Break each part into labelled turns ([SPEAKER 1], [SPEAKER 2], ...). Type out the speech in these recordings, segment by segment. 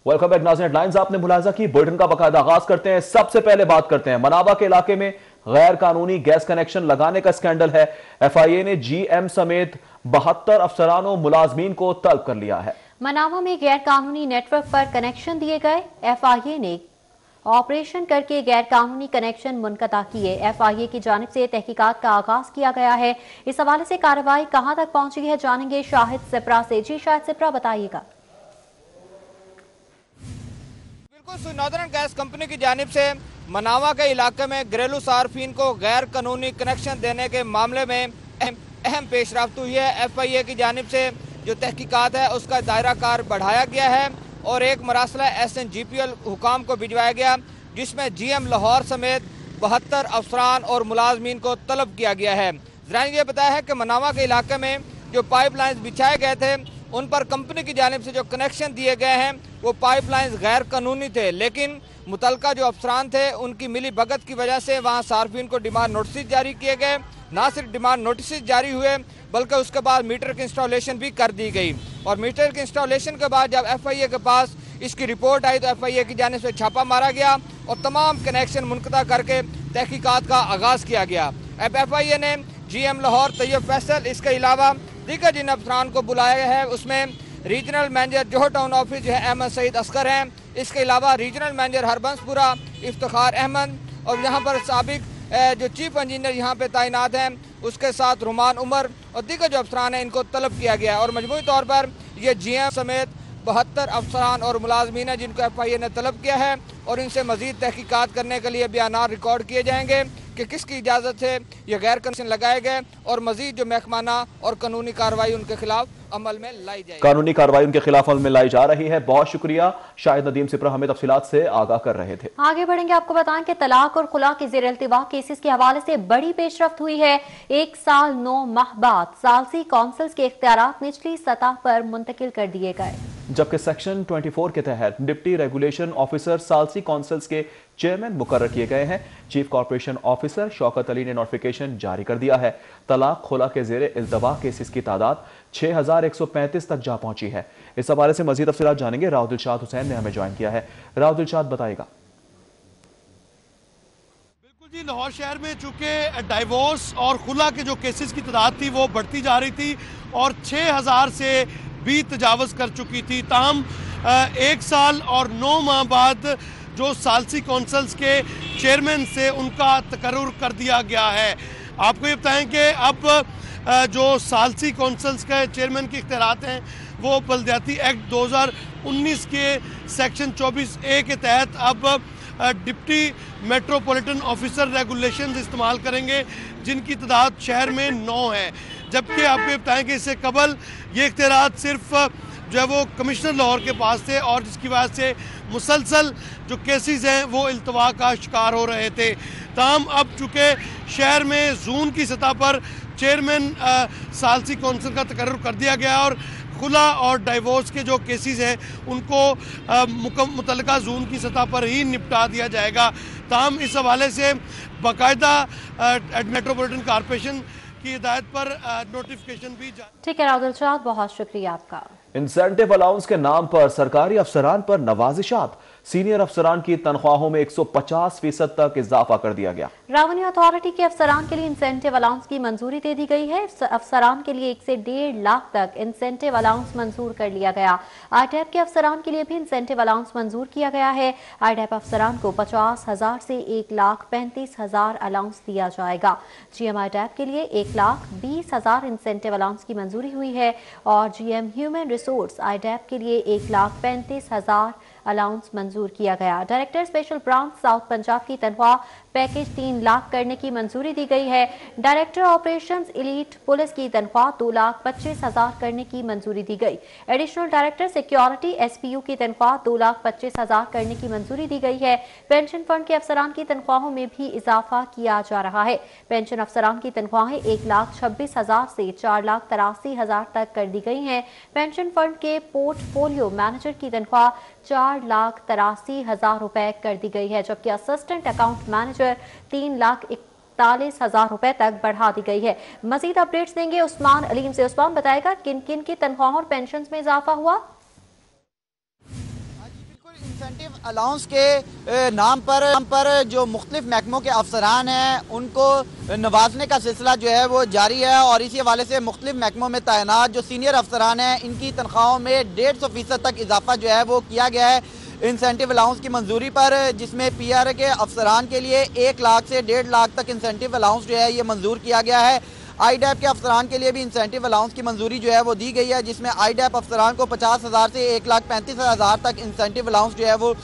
[SPEAKER 1] Welcome back नाज़रीन। Headlines आपने मुलाहिजा की, बुलेटिन का बाकायदा आगाज करते हैं। सबसे पहले बात करते हैं मनावा के इलाके में गैर कानूनी गैस कनेक्शन लगाने का स्कैंडल है। एफआईए ने जीएम समेत 72 अफसरान और मुलाजमीन को तलब कर लिया है।
[SPEAKER 2] मनावा में गैर कानूनी नेटवर्क पर कनेक्शन दिए गए। एफआईए ने ऑपरेशन करके गैर कानूनी कनेक्शन मुनक़ता किए। एफआईए की जानिब से तहकीकात का आगाज किया गया है। इस हवाले से कार्रवाई कहां तक पहुंची है, जानेंगे शाहिद सिप्रा से। जी शाहिद सिप्रा, बताइएगा।
[SPEAKER 3] बिल्कुल, नॉर्दर्न गैस कंपनी की जानिब से मनावा के इलाके में घरेलू सार्फिन को गैर कानूनी कनेक्शन देने के मामले में अहम पेशरफ्त हुई है। एफआईए की जानिब से जो तहकीकात है उसका दायरा कार बढ़ाया गया है और एक मरासला SNGPL हुकाम को भिजवाया गया, जिसमें GM लाहौर समेत 72 अफसरान और मुलाजमीन को तलब किया गया है। जराए ये बताया है कि मनावा के इलाके में जो पाइपलाइंस बिछाए गए थे उन पर कंपनी की जानिब से जो कनेक्शन दिए गए हैं वो पाइपलाइंस गैर कानूनी थे, लेकिन मुतलका जो अफसरान थे उनकी मिली भगत की वजह से वहाँ सार्फिन को डिमांड नोटिस जारी किए गए। ना सिर्फ डिमांड नोटिस जारी हुए बल्कि उसके बाद मीटर की इंस्टॉलेशन भी कर दी गई और मीटर की इंस्टॉलेशन के बाद जब एफआईए के पास इसकी रिपोर्ट आई तो एफआईए की जानिब से छापा मारा गया और तमाम कनेक्शन मुनक़ता करके तहकीकात का आगाज किया गया। अब एफआईए ने GM लाहौर तैयब फैसल, इसके अलावा दीगर जिन अफसरान को बुलाया है उसमें रीजनल मैनेजर जोहर टाउन ऑफिस जो है अहमद सईद असगर हैं। इसके अलावा रीजनल मैनेजर हरबंसपुरा इफ्तिखार अहमद और यहाँ पर साबिक जो चीफ इंजीनियर यहाँ पे तैनात हैं उसके साथ रुमान उमर और दीगर जो अफसरान हैं इनको तलब किया गया है और मजमूई तौर पर ये GM समेत 72 अफसरान और मुलाजमीन हैं जिनको एफआईए ने तलब किया है और इनसे मजीद तहकीकात करने के लिए बयान रिकॉर्ड किए जाएंगे कि किसकी इजाज़त से ये गैर कनेक्शन लगाए गए और मजीद जो महकमाना और कानूनी कार्रवाई उनके खिलाफ अमल में लाई जाए।
[SPEAKER 1] कानूनी कार्रवाई उनके खिलाफ अमल में लाई जा रही है। बहुत शुक्रिया शाहिद नदीम सिप्रा, हमें तफसीलात से आगाह कर रहे थे।
[SPEAKER 2] आगे बढ़ेंगे, आपको बताएं कि तलाक और खुला के ज़ेर इल्तिवा केसेस के हवाले से बड़ी पेशरफ्त हुई है। 1 साल 9 माह बाद सालसी काउंसिल्स के इख्तियारात निचली सतह पर मुंतकिल कर दिए गए,
[SPEAKER 1] जबकि सेक्शन 24 के तहत डिप्टी रेगुलेशन ऑफिसर सालसी काउंसिल्स के चेयरमैन मुकर्रर किए गए हैं। Chief corporation officer Shaukat Ali ने नोटिफिकेशन जारी कर दिया है। तलाक खुला के जेर इल्तवा केसेस की तादाद 6135 तक जा पहुंची है। इस हवाले से मजीद तफसीलात जानेंगे। राव दिलशाद हुसैन ने हमें ज्वाइन किया है। राव दिलशाद, बताएगा।
[SPEAKER 4] बिल्कुल जी, लाहौर शहर में चूंकि डाइवोर्स और खुला के जो केसेस की तादाद थी वो बढ़ती जा रही थी और 6000 से भी तजावज़ कर चुकी थी। ताहम 1 साल और 9 माह बाद जो सालसी काउंसिल्स के चेयरमैन से उनका तकर्रुर कर दिया गया है। आपको ये बताएं कि अब जो सालसी काउंसिल्स के चेयरमैन के इख्तियारात हैं वो बल्दियाती एक्ट 2019 के सेक्शन 24A के तहत अब डिप्टी मेट्रोपॉलिटन ऑफिसर रेगुलेशंस इस्तेमाल करेंगे, जिनकी तादाद शहर में 9 है। जबकि आपको ये बताएं कि इससे कबल ये इख्तियारात सिर्फ जो है वो कमिश्नर लाहौर के पास थे और जिसकी वजह से मुसलसल जो केसेस हैं वो इल्तवा का शिकार हो रहे थे। ताहम अब चूँकि शहर में जून की सतह पर चेयरमैन सालसी काउंसिल का तकर्रुर कर दिया गया और खुला और डाइवोर्स के जो केसेस हैं उनको मुतल्लिका जून की सतह पर ही निपटा दिया जाएगा। ताहम इस हवाले से बाकायदा मेट्रोपॉलिटन कॉर्पोरेशन की हिदायत पर नोटिफिकेशन भी
[SPEAKER 2] ठीक है। राहुल शाह, बहुत शुक्रिया आपका।
[SPEAKER 1] इंसेंटिव अलाउंस के नाम पर सरकारी अफसरान पर नवाजिशात, सीनियर अफसरान की तनख्वाहों में 150% तक इजाफा कर दिया गया।
[SPEAKER 2] रेवेन्यू अथॉरिटी के अफसरान के लिए इंसेंटिव अलाउंस की मंजूरी दे दी गई है। अफसरान के लिए 1 से 1.5 लाख तक इंसेंटिव अलाउंस मंजूर कर लिया गया। आईडैप के अफसरान के लिए भी इंसेंटिव अलाउंस मंजूर किया गया है। आईडैप अफसरान को 50,000 से 1,35,000 अलाउंस दिया जाएगा। GM आईडैप के लिए 1,20,000 इंसेंटिव अलाउंस की मंजूरी हुई है और GM ह्यूमन रिसोर्स आईडैप के लिए 1,35,000 अलाउंस मंजूर किया गया। Director special branch south Punjab की तनख्वाह पैकेज 3 लाख करने की मंजूरी दी गई है। डायरेक्टर ऑपरेशंस एलीट पुलिस की तनख्वाह 2,25,000 करने की मंजूरी दी गई। एडिशनल डायरेक्टर सिक्योरिटी SPU की तनख्वाह 2,25,000 करने की मंजूरी दी गई है। पेंशन फंड के अफसरान की तनख्वाहों में भी इजाफा किया जा रहा है। पेंशन अफसरान की तनख्वाहें 1,26,000 से 4,83,000 तक कर दी गई हैं। पेंशन फंड के पोर्टफोलियो मैनेजर की तनख्वाह 4,83,000 रुपए कर दी गई है, जबकि असिस्टेंट अकाउंट मैनेजर 3,41,000 रुपए तक बढ़ा दी गई है। मजीद अपडेट्स देंगे उस्मान अलीम से। उस्मान, बताएगा किन किन की तनख्वाहों और पेंशन में इजाफा हुआ?
[SPEAKER 5] इंसेंटिव अलाउंस के नाम पर जो मुख्तलिफ महकमों के अफसरान हैं उनको नवाजने का सिलसिला जो है वो जारी है और इसी हवाले से मुख्तलिफ महकमों में तैनात जो सीनियर अफसरान हैं इनकी तनख्वाहों में 150% तक इजाफा जो है वो किया गया है इंसेंटिव अलाउंस की मंजूरी पर, जिसमें PRA के अफसरान के लिए 1 लाख से 1.5 लाख तक इंसेंटिव अलाउंस जो है ये मंजूर किया गया है। IDAP के अफसरान के लिए भी इंसेंटिव अलाउंस की मंजूरी जो है वो दी गई है, जिसमें IDAP अफसरान को 50,000 से 1,35,000 तक इंसेंटिव अलाउंस जो है वो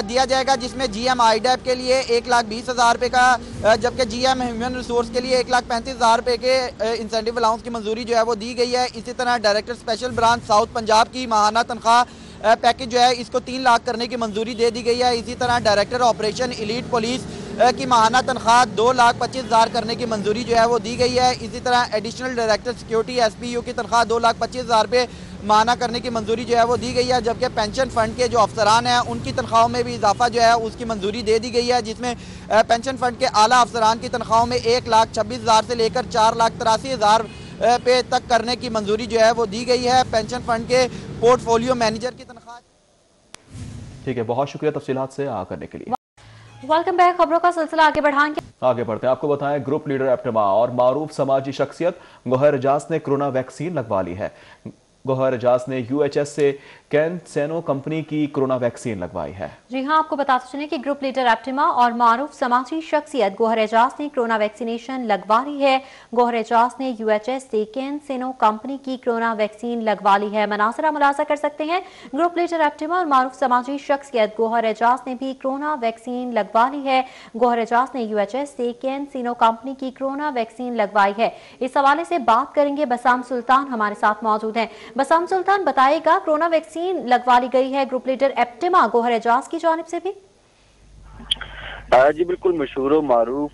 [SPEAKER 5] दिया जाएगा, जिसमें GM IDAP के लिए 1,20,000 रुपये का, जबकि GM ह्यूमन रिसोर्स के लिए 1,35,000 रुपये के इंसेंटिव अलाउंस की मंजूरी जो है वो दी गई है। इसी तरह director special branch south Punjab की माहाना तनख्वाह पैकेज जो है इसको 3 लाख करने की मंजूरी दे दी गई है। इसी तरह डायरेक्टर ऑपरेशन एलीट पुलिस की माहाना तनख्वाह 2,25,000 करने की मंजूरी जो है वो दी गई है। इसी तरह एडिशनल डायरेक्टर सिक्योरिटी SPU की तनख्वाह 2,25,000 रुपये माहाना करने की मंजूरी जो है वो दी गई है, जबकि पेंशन फंड के जो अफसरान हैं उनकी तनख्वाहों में भी इजाफा जो है उसकी मंजूरी दे दी गई है, जिसमें पेंशन फंड के आला अफसरान की तनख्वाहों में 1,26,000 से लेकर 4,83,000 पे तक करने की मंजूरी जो है वो दी गई है। पेंशन फंड के पोर्टफोलियो मैनेजर की तनख्वाह।
[SPEAKER 1] ठीक है, बहुत शुक्रिया तफसीलात से आ करने के लिए।
[SPEAKER 2] Welcome back. खबरों का सिलसिला आगे बढ़ाएंगे।
[SPEAKER 1] आगे बढ़ते हैं, आपको बताएं ग्रुप लीडर एप्टिमा और मारूफ समाजी शख्सियत गोहर एजाज ने कोरोना वैक्सीन लगवा ली है। गोहर एजाज ने UHS से कैनसेनो कंपनी की कोरोना वैक्सीन लगवाई है।
[SPEAKER 2] जी हां, आपको बताते चलें कि ग्रुप लीडर एप्टिमा और मारूफ समाजी शख्सियत गोहर एजाज ने कोरोना वैक्सीनेशन लगवा ली है। गोहर एजाज ने UHS से कैनसेनो कंपनी की कोरोना वैक्सीन लगवा ली है। मनासरा मुलाजा कर सकते हैं, ग्रुप लीडर एप्टिमा और मारूफ समाजी शख्सियत गोहर एजाज ने भी कोरोना वैक्सीन लगवा ली है। गोहर एजाज ने UHS से कैनसेनो कंपनी की कोरोना वैक्सीन लगवाई है। इस हवाले से बात करेंगे, बसाम सुल्तान हमारे साथ मौजूद हैं। बसाम सुल्तान, बताइएगा, कोरोना वैक्सीन लगवा ली गई है ग्रुप लीडर एप्टिमा गोहर एजाज की जानिब से भी?
[SPEAKER 6] जी बिल्कुल, मशहूर मारूफ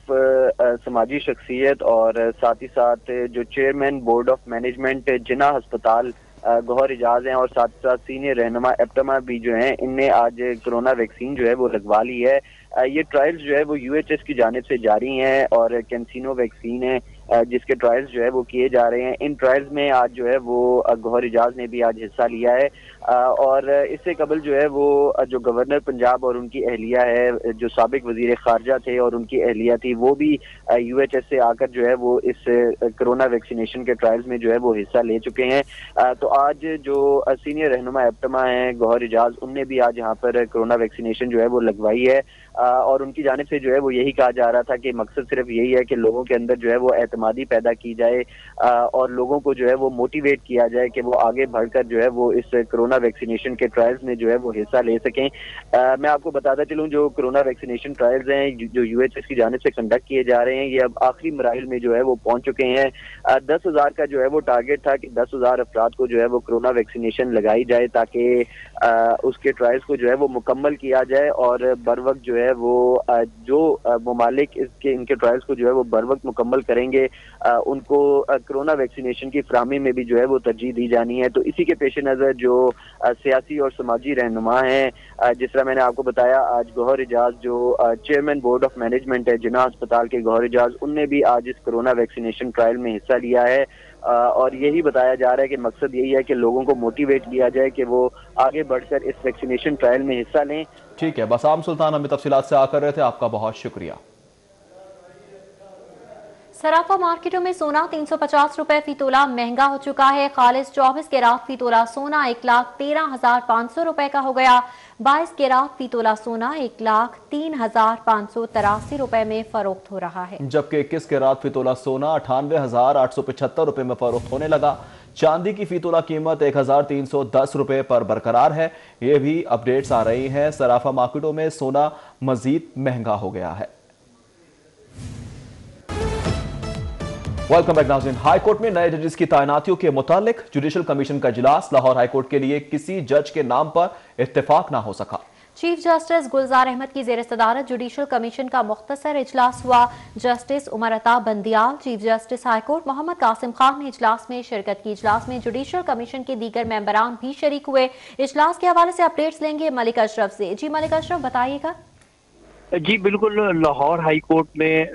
[SPEAKER 6] समाजी शख्सियत और साथ ही साथ जो चेयरमैन बोर्ड ऑफ मैनेजमेंट जिना अस्पताल गोहर एजाज हैं और साथ साथ सीनियर रहनुमा एप्टिमा भी जो हैं, इनने आज कोरोना वैक्सीन जो है वो लगवा ली है। ये ट्रायल्स जो है वो UHS की जानिब से जारी हैं और कैंसिनो वैक्सीन है जिसके ट्रायल्स जो है वो किए जा रहे हैं। इन ट्रायल्स में आज जो है वो गोहर एजाज ने भी आज हिस्सा लिया है और इससे कबल जो है वो जो गवर्नर पंजाब और उनकी अहलिया है, जो साबिक वजीर खारजा थे और उनकी अहलिया थी, वो भी UHS से आकर जो है वो इस कोरोना वैक्सीनेशन के ट्रायल्स में जो है वो हिस्सा ले चुके हैं। तो आज जो सीनियर रहनुमा एप्टिमा हैं गोहर एजाज, उनने भी आज यहाँ पर कोरोना वैक्सीनेशन जो है वो लगवाई है और उनकी जानिब से जो है वो यही कहा जा रहा था कि मकसद सिर्फ यही है कि लोगों के अंदर जो है वो एतमादी पैदा की जाए और लोगों को जो है वो मोटिवेट किया जाए कि वो आगे बढ़कर जो है वो इस कोरोना वैक्सीनेशन के ट्रायल्स में जो है वो हिस्सा ले सकें। मैं आपको बताता चलूं, जो कोरोना वैक्सीनेशन ट्रायल्स हैं जो UHS की जानिब से कंडक्ट किए जा रहे हैं, ये अब आखिरी मराहिल में जो है वो पहुंच चुके हैं। 10,000 का जो है वो टारगेट था कि 10,000 अफराद को जो है वो कोरोना वैक्सीनेशन लगाई जाए ताकि उसके ट्रायल्स को जो है वो मुकम्मल किया जाए और बर वक्त जो है वो जो ममालिक इनके ट्रायल्स को जो है वो बर वक्त मुकम्मल करेंगे उनको कोरोना वैक्सीनेशन की फराहमी में भी जो है वो तरजीह दी जानी है। तो इसी के पेश नज़र जो सियासी और समाजी रहनुमा हैं, जिस तरह मैंने आपको बताया, आज गोहर एजाज जो चेयरमैन बोर्ड ऑफ मैनेजमेंट है जिना अस्पताल के गोहर एजाज, उनने भी आज इस कोरोना वैक्सीनेशन ट्रायल में हिस्सा लिया है और यही बताया जा रहा है कि मकसद यही है कि लोगों को मोटिवेट किया जाए कि वो आगे बढ़कर इस वैक्सीनेशन ट्रायल में हिस्सा लें।
[SPEAKER 1] ठीक है, बसाम सुल्तान हमें तफसीलात से आकर रहे थे, आपका बहुत शुक्रिया।
[SPEAKER 2] सराफा मार्केटों में सोना 350 रुपए फी तोला महंगा हो चुका है। खालिस 24 कैरात फी तोला सोना 1,13,500 रुपए का हो गया। 22 कैरात फी तोला सोना 1,03,583 रुपए में फरोख्त हो रहा है, जबकि
[SPEAKER 1] 21 कैरात फी तोला सोना 98,875 रुपए में फरोख्त होने लगा। चांदी की फी तोला कीमत 1,310 रुपए पर बरकरार है। ये भी अपडेट्स आ रही हैं, सराफा मार्केटों में सोना मजीद महंगा हो गया है। वेलकम बैक नाज़रीन। हाई कोर्ट में नए जजेस की तैनातियों के मुतालिक जुडिशल कमीशन का इजलास, लाहौर हाई कोर्ट के लिए किसी जज के नाम पर इत्तेफाक ना हो सका।
[SPEAKER 2] चीफ जस्टिस गुलजार अहमद की जेर सदारत जुडिशल कमीशन का मुख्तसर इजलास हुआ। Justice Umar Ata Bandial, chief justice high court Mohammad Qasim Khan ने इजलास में शिरकत की। इजलास में जुडिशल कमीशन के दीगर मेंबरान भी शरीक हुए। इजलास के हवाले से अपडेट्स लेंगे मलिक अशरफ से। जी मलिक अशरफ, बताइएगा।
[SPEAKER 7] जी बिल्कुल, लाहौर हाई कोर्ट में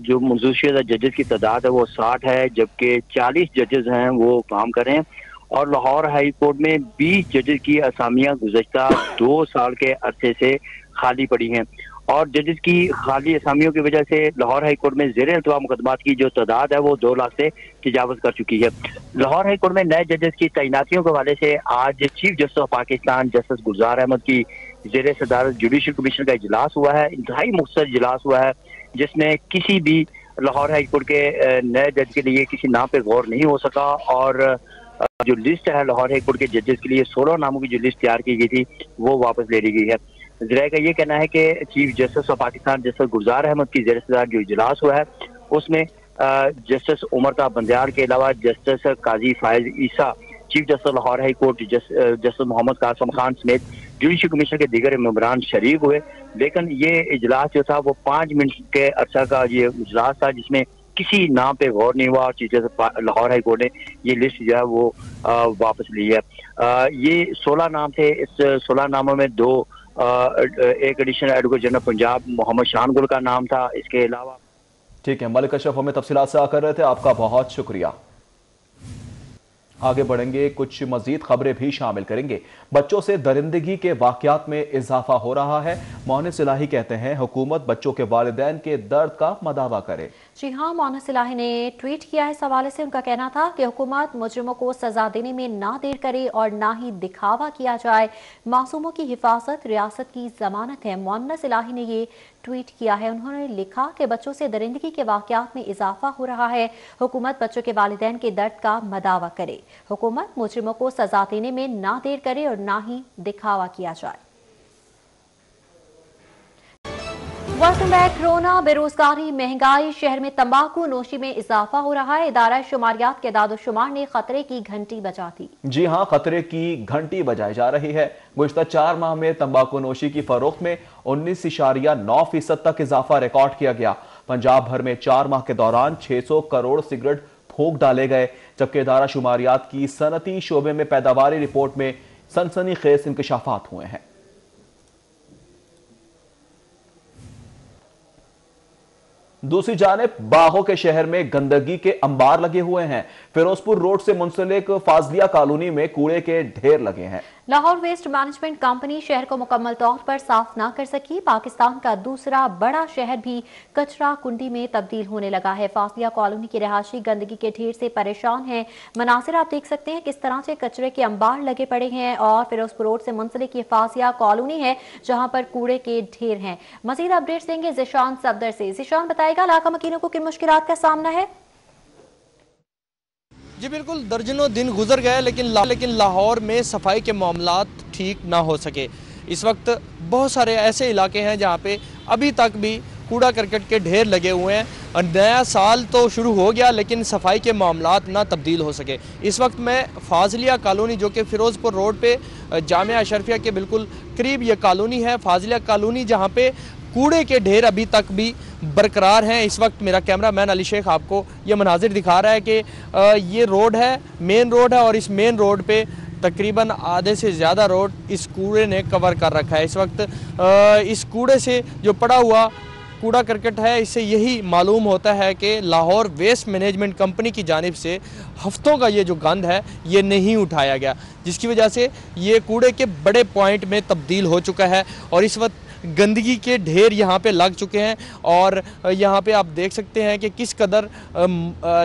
[SPEAKER 7] जो मंजूर शुदा जजेस की तादाद है वो 60 है, जबकि 40 जजेस हैं वो काम कर रहे हैं और लाहौर हाई कोर्ट में 20 जजेस की असामियां गुज़श्ता 2 साल के अरसे से खाली पड़ी हैं और जजेस की खाली असामियों की वजह से लाहौर हाई कोर्ट में ज़ेर इल्तवा मुकदमात की जो तादाद है वो 2 लाख से तजावज़ कर चुकी है। लाहौर हाई कोर्ट में नए जजेस की तैनातियों के हवाले से आज chief justice of Pakistan justice Gulzar Ahmed की ज़ेर सदारत जुडिशल कमीशन का इजलास हुआ है। इंतहाई मुख्तसर इजलास हुआ है जिसमें किसी भी लाहौर हाई कोर्ट के नए जज के लिए किसी नाम पे गौर नहीं हो सका और जो लिस्ट है लाहौर हाई कोर्ट के जजेस के लिए 16 नामों की जो लिस्ट तैयार की गई थी वो वापस ले ली गई है। ज़राए का ये कहना है कि chief justice of Pakistan justice Gulzar Ahmed की ज़ेर सदारत जो इजलास हुआ है उसमें जस्टिस उमर ताब बंदियार के अलावा justice Qazi Faez Isa, chief justice Lahore high court justice Mohammad Qasim Khan समेत जुडिशल कमीशन के दीगर मेंबरान शरीक हुए। लेकिन ये इजलास जो था वो 5 मिनट के अरसा का ये इजलास था जिसमें किसी नाम पे गौर नहीं हुआ और chief justice Lahore high court ने ये लिस्ट जो है वो वापस ली है। ये 16 नाम थे, इस 16 नामों में एक additional advocate general Punjab Mohammad Shan Gul का नाम था। इसके अलावा
[SPEAKER 1] ठीक है, मलिक अशरफ हमें तफसीलात से आकर रहे थे, आपका बहुत शुक्रिया। आगे बढ़ेंगे, कुछ मजीद खबरें भी शामिल करेंगे। बच्चों से दरिंदगी के वाकयात में इजाफा हो रहा है। मोहनिस इलाही कहते हैं हुकूमत बच्चों के वालिदैन के दर्द का मदावा करे।
[SPEAKER 2] जी हाँ, मोहनिस इलाही ने ट्वीट किया है इस हवाले से। उनका कहना था कि हुकूमत मुजरिमों को सजा देने में ना देर करे और ना ही दिखावा किया जाए। मासूमों की हिफाजत रियासत की जमानत है। मोहनिस इलाही ने ये ट्वीट किया है। उन्होंने लिखा कि बच्चों से दरिंदगी के वाकयात में इजाफा हो रहा है। हुकूमत बच्चों के वालिदैन के दर्द का मदावा करे। हुकूमत मुजरिमों को सजा देने में ना देर करे और ना ही दिखावा किया जाए। Welcome back. कोरोना, बेरोजगारी, महंगाई, शहर में तंबाकू नोशी में इजाफा हो रहा है। इदारा शुमारियात के दादोशुमार ने खतरे की घंटी बजा दी।
[SPEAKER 1] जी हां, खतरे की घंटी बजाई जा रही है। गुज़श्ता 4 माह में तंबाकू नोशी की फरोख्त में 19.9% तक इजाफा रिकॉर्ड किया गया। पंजाब भर में 4 माह के दौरान 600 करोड़ सिगरेट फूंक डाले गए, जबकि इदारा शुमारियात की सनती शोबे में पैदावारी रिपोर्ट में सनसनीखेज इंकशाफात हुए हैं। दूसरी जानिब बागों के शहर में गंदगी के अंबार लगे हुए हैं। फिरोजपुर रोड से मुंसलिक फाजलिया कॉलोनी में कूड़े के ढेर लगे हैं।
[SPEAKER 2] लाहौर वेस्ट मैनेजमेंट कंपनी शहर को मुकम्मल तौर पर साफ ना कर सकी। पाकिस्तान का दूसरा बड़ा शहर भी कचरा कुंडी में तब्दील होने लगा है। फाजलिया कॉलोनी के रहायशी गंदगी के ढेर से परेशान हैं। मनासिर आप देख सकते हैं किस तरह से कचरे के अंबार लगे पड़े हैं और फिरोजपुर रोड से मुंसलिक ये फाजलिया कॉलोनी है जहां पर कूड़े के ढेर हैं। मजीद अपडेट्स देंगे जिशान सफदर से। जिशान बताएगा इलाका मकीनों को किन मुश्किलात का सामना है।
[SPEAKER 3] जी बिल्कुल, दर्जनों दिन गुजर गए लेकिन लाहौर में सफाई के मामलात ठीक ना हो सके। इस वक्त बहुत सारे ऐसे इलाके हैं जहां पे अभी तक भी कूड़ा करकट के ढेर लगे हुए हैं और नया साल तो शुरू हो गया लेकिन सफाई के मामलात ना तब्दील हो सके। इस वक्त मैं फाजलिया कॉलोनी जो कि फिरोजपुर रोड पे जामिया अशरफिया के बिल्कुल करीब ये कॉलोनी है, फाजलिया कॉलोनी, जहाँ पे कूड़े के ढेर अभी तक भी बरकरार हैं। इस वक्त मेरा कैमरामैन अली शेख आपको ये मनाजिर दिखा रहा है कि ये रोड है, मेन रोड है और इस मेन रोड पे तकरीबन आधे से ज़्यादा रोड इस कूड़े ने कवर कर रखा है। इस वक्त इस कूड़े से जो पड़ा हुआ कूड़ा करकट है, इससे यही मालूम होता है कि लाहौर वेस्ट मैनेजमेंट कंपनी की जानिब से हफ्तों का ये जो गंद है ये नहीं उठाया गया, जिसकी वजह से ये कूड़े के बड़े पॉइंट में तब्दील हो चुका है और इस वक्त गंदगी के ढेर यहाँ पे लग चुके हैं और यहाँ पे आप देख सकते हैं कि किस कदर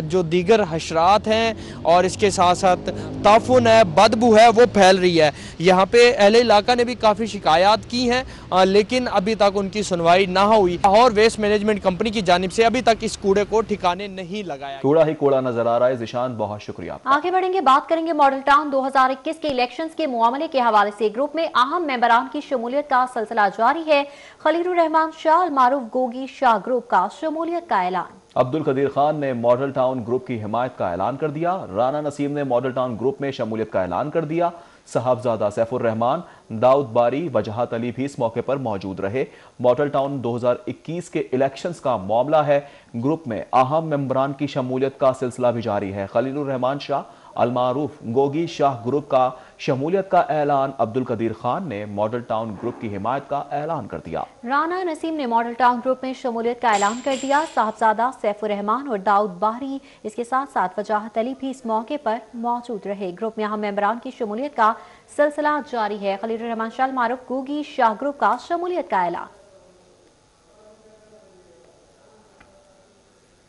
[SPEAKER 3] जो दीगर हशरात हैं और इसके साथ साथ ताफुन है, बदबू है, वो फैल रही है। यहाँ पे अहले इलाका ने भी काफ़ी शिकायत की हैं लेकिन अभी तक उनकी सुनवाई ना हुई और वेस्ट मैनेजमेंट कंपनी की जानिब से अभी तक इस कूड़े को ठिकाने नहीं लगाया।
[SPEAKER 1] कूड़ा ही कूड़ा नजर आ रहा है। जिशान, बहुत शुक्रिया।
[SPEAKER 2] आगे बढ़ेंगे, बात करेंगे मॉडल टाउन 2021 के इलेक्शंस के मामले के हवाले से। ग्रुप में अहम मेंबरान की शमूलियत का सिलसिला जारी है। खलीलुर रहमान शाह मारूफ गोगी शाह ग्रुप का शमूलियत का ऐलान।
[SPEAKER 1] अब्दुल कदीर खान ने मॉडल टाउन ग्रुप की हिमायत का ऐलान कर दिया। राना नसीम ने मॉडल टाउन ग्रुप में शमूलियत का ऐलान कर दिया। साहबजादा सैफुर रहमान, दाऊद बारी, वजहत अली भी इस मौके पर मौजूद रहे। मॉडल टाउन 2021 के इलेक्शंस का मामला है। ग्रुप में अहम मेंबरान की शमूलियत का सिलसिला भी जारी है। खलीलुर रहमान शाह अलमारूफ गोगी शाह ग्रुप का शमूलियत का ऐलान। अब्दुल कदीर खान ने मॉडल टाउन ग्रुप की हिमायत का ऐलान कर दिया।
[SPEAKER 2] राना नसीम ने मॉडल टाउन ग्रुप में शमूलियत का ऐलान कर दिया। साहबजादा सैफुर रहमान और दाऊद बाहरी, इसके साथ साथ वजाहत अली भी इस मौके पर मौजूद रहे। ग्रुप में अहम मेंबरान की शमूलियत का सिलसिला जारी है। खलील रहमान शाह मारूफ गोगी शाह ग्रुप का शमूलियत का ऐलान।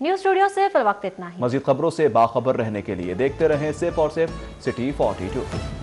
[SPEAKER 2] न्यूज स्टूडियो से फिल वक्त इतना ही।
[SPEAKER 1] मजीद खबरों से बाखबर रहने के लिए देखते रहें सिर्फ और सिर्फ सिटी 42।